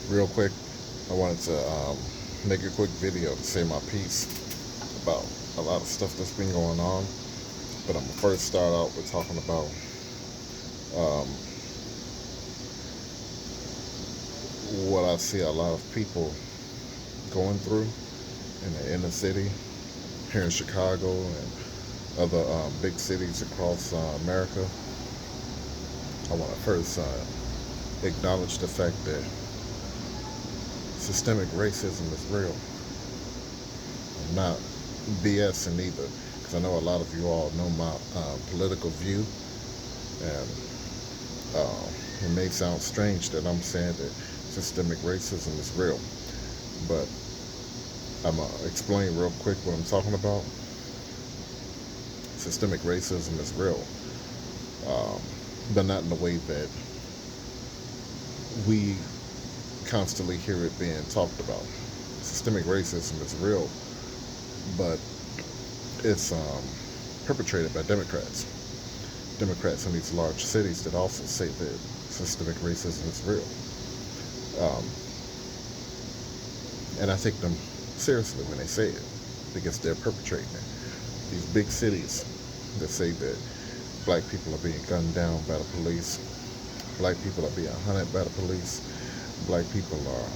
Real quick, I wanted to make a quick video to say my piece about a lot of stuff that's been going on. But I'm gonna first start out with talking about um, what I see a lot of people going through in the inner city here in Chicago and other big cities across America. I want to first acknowledge the fact that systemic racism is real. I'm not BSing either, because I know a lot of you all know my political view, and it may sound strange that I'm saying that systemic racism is real, but I'm going to explain real quick what I'm talking about. Systemic racism is real, um, but not in the way that we constantly hear it being talked about. Systemic racism is real, but it's perpetrated by Democrats. Democrats in these large cities that also say that systemic racism is real. Um, and I take them seriously when they say it, because they're perpetrating it. These big cities that say that black people are being gunned down by the police, black people are being hunted by the police, black people are,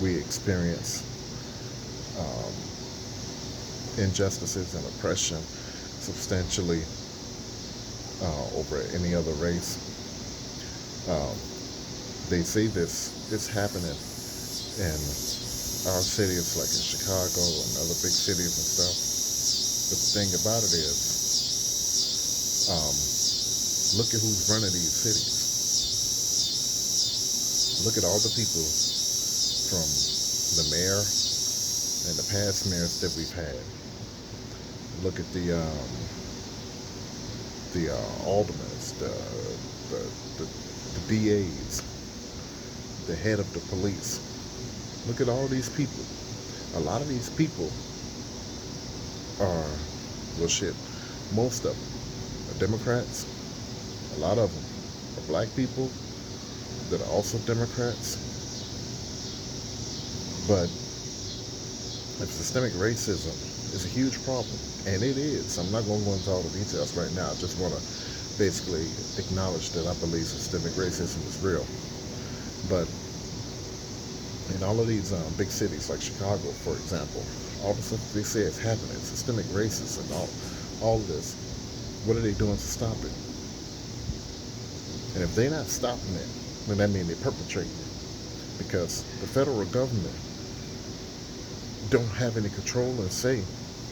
we experience um, injustices and oppression substantially over any other race. Um, they say this is happening in our cities, like in Chicago and other big cities and stuff. But the thing about it is, um, look at who's running these cities. Look at all the people from the mayor and the past mayors that we've had. Look at the aldermen, the, the DAs, the head of the police. Look at all these people. A lot of these people are, well, shit, most of them are Democrats. A lot of them are black people that are also Democrats. But if systemic racism is a huge problem, and it is, I'm not going to go into all the details right now. I just want to basically acknowledge that I believe systemic racism is real. But in all of these big cities like Chicago, for example, all the stuff they say is happening, systemic racism, all of this, what are they doing to stop it? And if they're not stopping it, then that means they're perpetrating it. Because the federal government don't have any control and say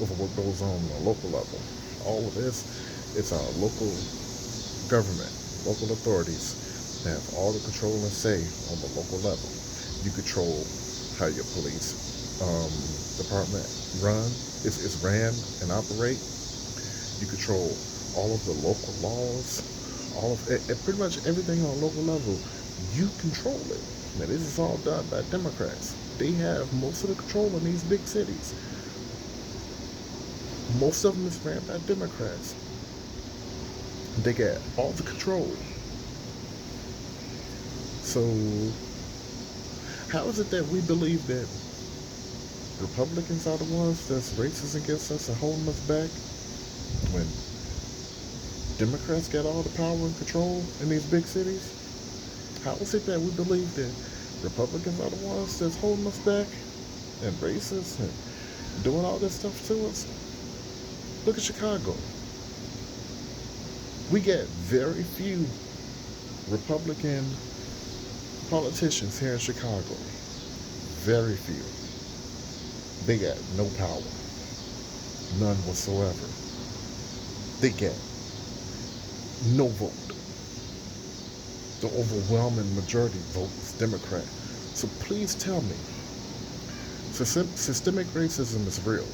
over what goes on a local level. All of this is our local government, local authorities that have all the control and say on the local level. You control how your police department is ran and operate. You control all of the local laws, all of it, pretty much everything on a local level. You control it. Now this is all done by Democrats. They have most of the control in these big cities. Most of them is ran by Democrats. They get all the control. So how is it that we believe that Republicans are the ones that's racist against us and holding us back when Democrats got all the power and control in these big cities? How is it that we believe that Republicans are the ones that's holding us back and racist and doing all this stuff to us? Look at Chicago. We get very few Republican politicians here in Chicago. Very few. They got no power. None whatsoever. They get no vote. The overwhelming majority vote is Democrat. So please tell me, systemic racism is real.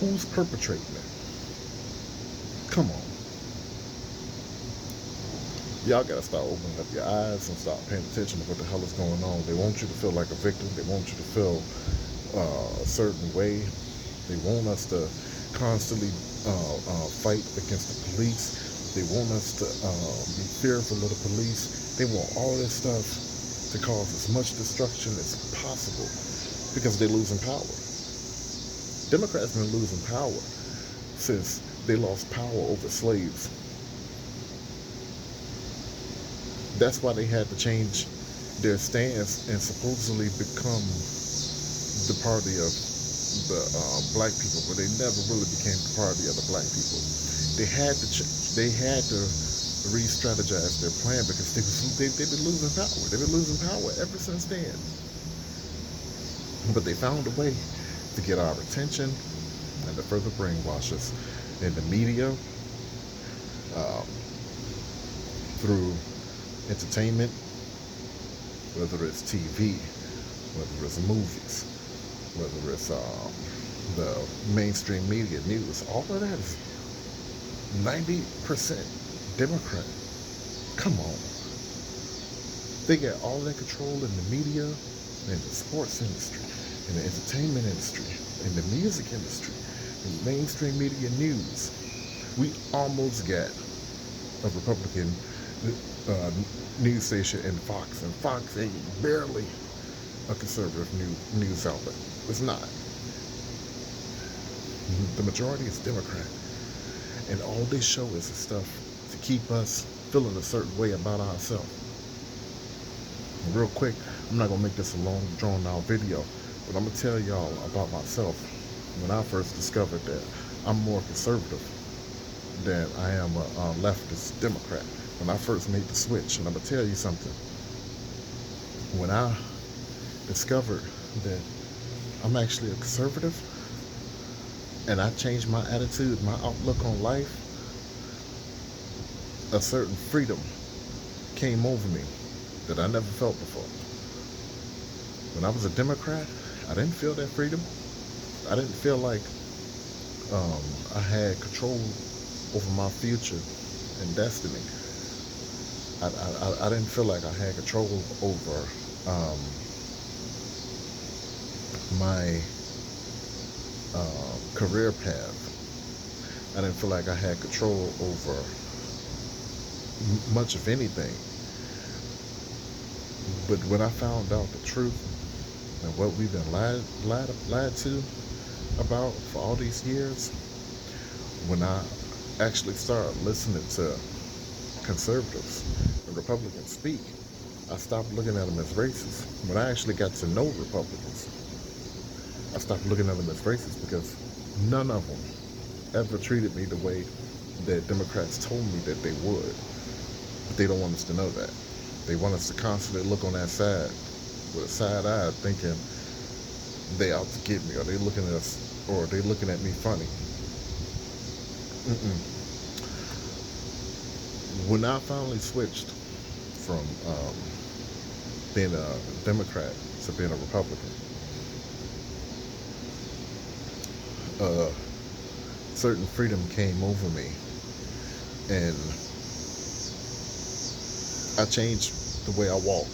Who's perpetrating it? Come on. Y'all gotta start opening up your eyes and start paying attention to what the hell is going on. They want you to feel like a victim. They want you to feel a certain way. They want us to constantly fight against the police. They want us to be fearful of the police. They want all this stuff to cause as much destruction as possible because they're losing power. Democrats have been losing power since they lost power over slaves. That's why they had to change their stance and supposedly become the party of the black people, but they never really became the party of the black people. They had to re-strategize their plan because they've been losing power. They've been losing power ever since then. But they found a way to get our attention and to further brainwash us in the media, um, through entertainment, whether it's TV, whether it's movies, whether it's the mainstream media news. All of that is 90% Democrat. Come on. They got all that control in the media, in the sports industry, in the entertainment industry, in the music industry, in mainstream media news. We almost got a Republican news station in Fox, and Fox ain't barely a conservative news outlet. It's not. The majority is Democrat, and all they show is the stuff to keep us feeling a certain way about ourselves. Real quick, I'm not gonna make this a long, drawn-out video, but I'm gonna tell y'all about myself. When I first discovered that I'm more conservative than I am a leftist Democrat. When I first made the switch, and I'm gonna tell you something. When I discovered that I'm actually a conservative, and I changed my attitude, my outlook on life, a certain freedom came over me that I never felt before. When I was a Democrat, I didn't feel that freedom. I didn't feel like I had control over my future and destiny. I didn't feel like I had control over my career path. I didn't feel like I had control over much of anything. But when I found out the truth and what we've been lied to about for all these years, when I actually started listening to conservatives and Republicans speak, I stopped looking at them as racist. When I actually got to know Republicans, I stopped looking at them as racist because none of them ever treated me the way that Democrats told me that they would. But they don't want us to know that. They want us to constantly look on that side with a side eye, thinking they out to get me, or they looking at us, or they looking at me funny. Mm-mm. When I finally switched from being a Democrat to being a Republican, certain freedom came over me, and I changed the way I walk.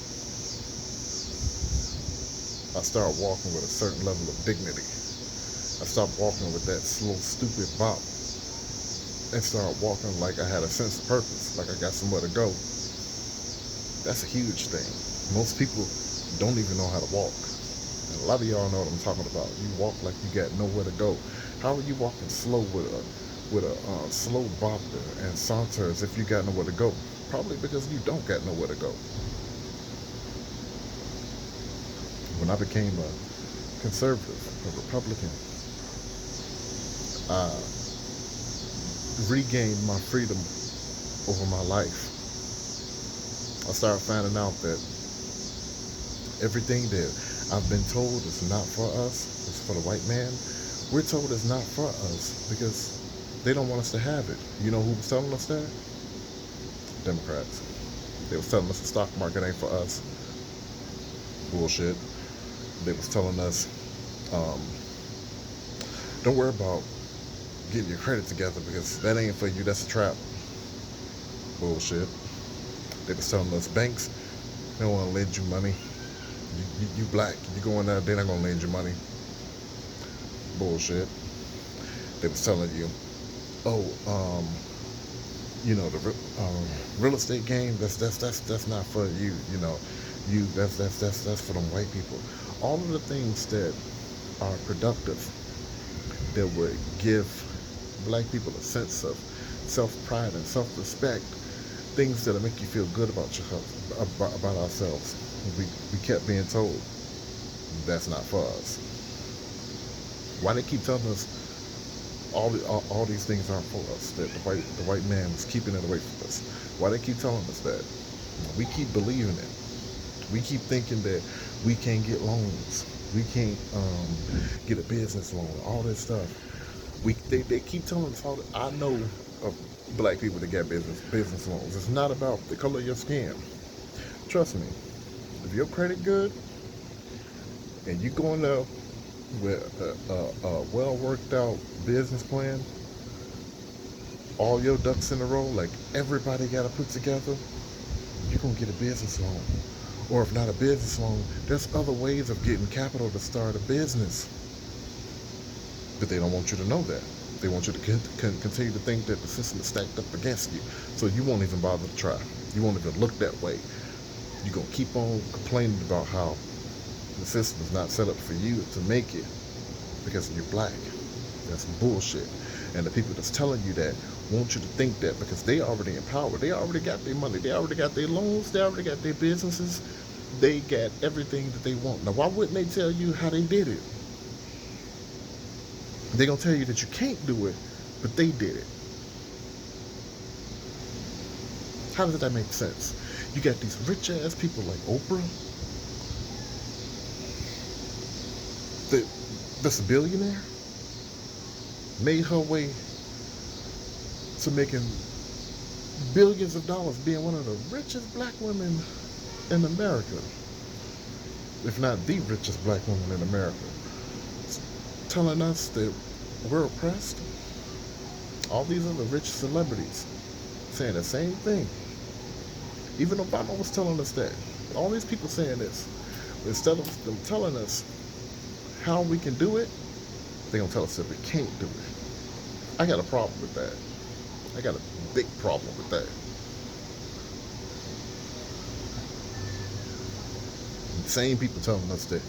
I started walking with a certain level of dignity. I stopped walking with that slow, stupid bop, and started walking like I had a sense of purpose, like I got somewhere to go. That's a huge thing. Most people don't even know how to walk. And a lot of y'all know what I'm talking about. You walk like you got nowhere to go. How are you walking slow with a slow bop and saunter as if you got nowhere to go? Probably because you don't got nowhere to go. When I became a conservative, a Republican, I regained my freedom over my life. I started finding out that everything that I've been told is not for us, it's for the white man. We're told it's not for us because they don't want us to have it. You know who was telling us that? Democrats. They was telling us the stock market ain't for us. Bullshit. They was telling us, don't worry about getting your credit together because that ain't for you, that's a trap. Bullshit. They was telling us banks, they don't want to lend you money. You black, you go in there, they're not going to lend you money. Bullshit. They was telling you, The real estate game. That's not for you. That's for them white people. All of the things that are productive, that would give black people a sense of self-pride and self-respect, things that'll make you feel good about about ourselves. We kept being told that's not for us. Why they keep telling us all these things aren't for us? That the white man is keeping it away from us. Why they keep telling us that? We keep believing it. We keep thinking that we can't get loans. We can't get a business loan. All this stuff. They keep telling us all that. I know of black people that get business loans. It's not about the color of your skin. Trust me. If your credit good and you going up with a well worked out business plan, all your ducks in a row, like everybody got to put together, you're gonna get a business loan. Or if not a business loan, there's other ways of getting capital to start a business. But they don't want you to know that. They want you to continue to think that the system is stacked up against you. So you won't even bother to try. You won't even look that way. You're going to keep on complaining about how the system is not set up for you to make it because you're black. That's bullshit. And the people that's telling you that want you to think that because they already in power. They already got their money. They already got their loans. They already got their businesses. They got everything that they want. Now, why wouldn't they tell you how they did it? They're going to tell you that you can't do it, but they did it. How does that make sense? You got these rich ass people like Oprah, that's a billionaire, made her way to making billions of dollars, being one of the richest black women in America, if not the richest black woman in America, telling us that we're oppressed. All these other rich celebrities saying the same thing. Even Obama was telling us that. All these people saying this. Instead of them telling us how we can do it, they're going to tell us that we can't do it. I got a problem with that. I got a big problem with that. The same people telling us that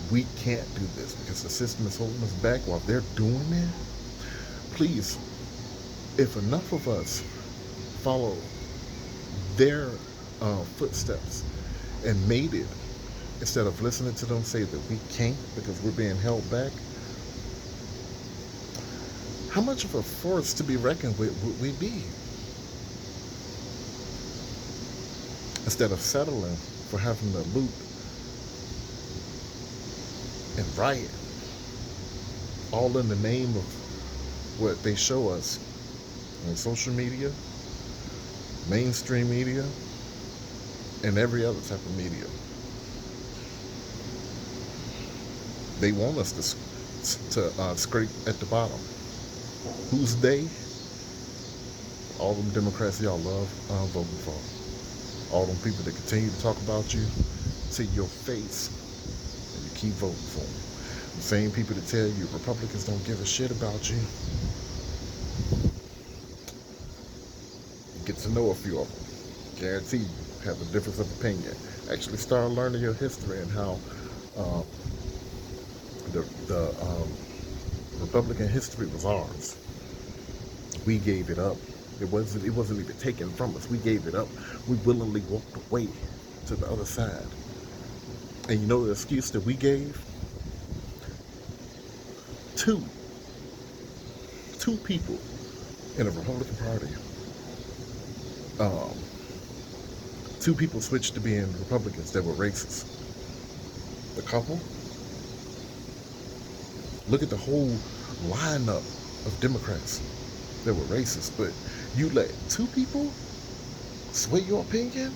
we can't do this because the system is holding us back while they're doing that. Please, if enough of us follow their footsteps and made it, instead of listening to them say that we can't because we're being held back, how much of a force to be reckoned with would we be? Instead of settling for having to loot and riot, all in the name of what they show us on social media, mainstream media, and every other type of media. They want us to scrape at the bottom. Who's they? All them Democrats y'all love voting for. All them people that continue to talk about you to your face, and you keep voting for them. The same people that tell you Republicans don't give a shit about you. Get to know a few of them. Guarantee you have a difference of opinion. Actually start learning your history and how the Republican history was ours. We gave it up. It wasn't even taken from us. We gave it up. We willingly walked away to the other side. And you know the excuse that we gave? Two people in the Republican Party. Two people switched to being Republicans that were racist. The couple. Look at the whole lineup of Democrats that were racist, but you let two people sway your opinion?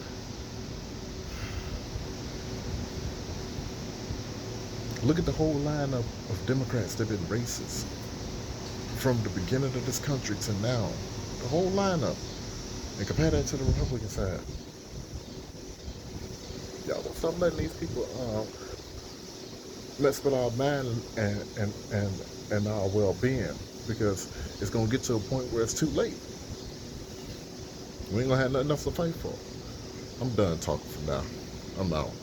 Look at the whole lineup of Democrats that have been racist from the beginning of this country to now. The whole lineup. And compare that to the Republican side. Y'all don't stop letting these people mess with our mind and our well-being, because it's going to get to a point where it's too late. We ain't gonna have nothing else to fight for. I'm done talking for now. I'm out.